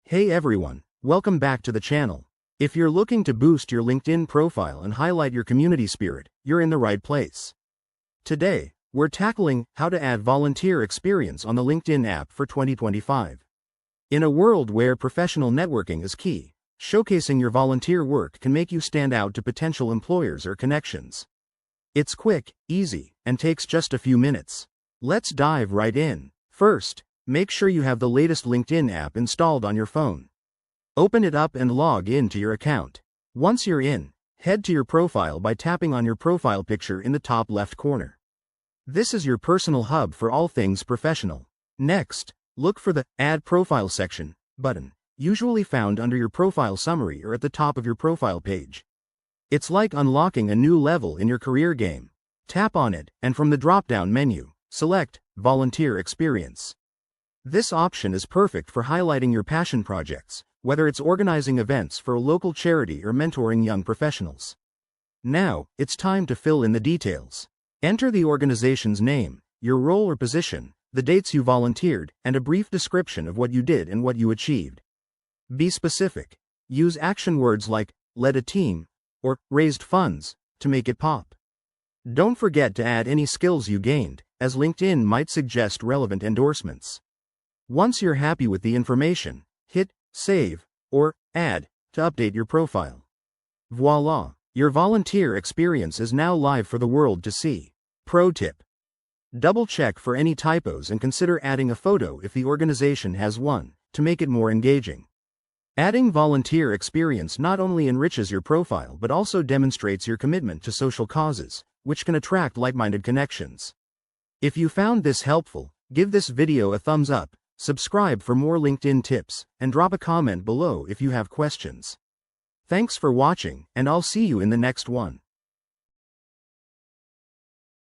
Hey everyone, welcome back to the channel. If you're looking to boost your LinkedIn profile and highlight your community spirit, you're in the right place. Today, we're tackling how to add volunteer experience on the LinkedIn app for 2025. In a world where professional networking is key, showcasing your volunteer work can make you stand out to potential employers or connections. It's quick, easy, and takes just a few minutes. Let's dive right in. First, make sure you have the latest LinkedIn app installed on your phone. Open it up and log in to your account. Once you're in, head to your profile by tapping on your profile picture in the top left corner. This is your personal hub for all things professional. Next, look for the Add Profile section button, usually found under your profile summary or at the top of your profile page. It's like unlocking a new level in your career game. Tap on it, and from the drop-down menu, select Volunteer Experience. This option is perfect for highlighting your passion projects, whether it's organizing events for a local charity or mentoring young professionals. Now, it's time to fill in the details. Enter the organization's name, your role or position, the dates you volunteered, and a brief description of what you did and what you achieved. Be specific. Use action words like led a team or raised funds to make it pop. Don't forget to add any skills you gained, as LinkedIn might suggest relevant endorsements. Once you're happy with the information, hit Save or Add to update your profile. Voila! Your volunteer experience is now live for the world to see. Pro tip: double-check for any typos and consider adding a photo if the organization has one, to make it more engaging. Adding volunteer experience not only enriches your profile but also demonstrates your commitment to social causes, which can attract like-minded connections. If you found this helpful, give this video a thumbs up, subscribe for more LinkedIn tips, and drop a comment below if you have questions. Thanks for watching, and I'll see you in the next one.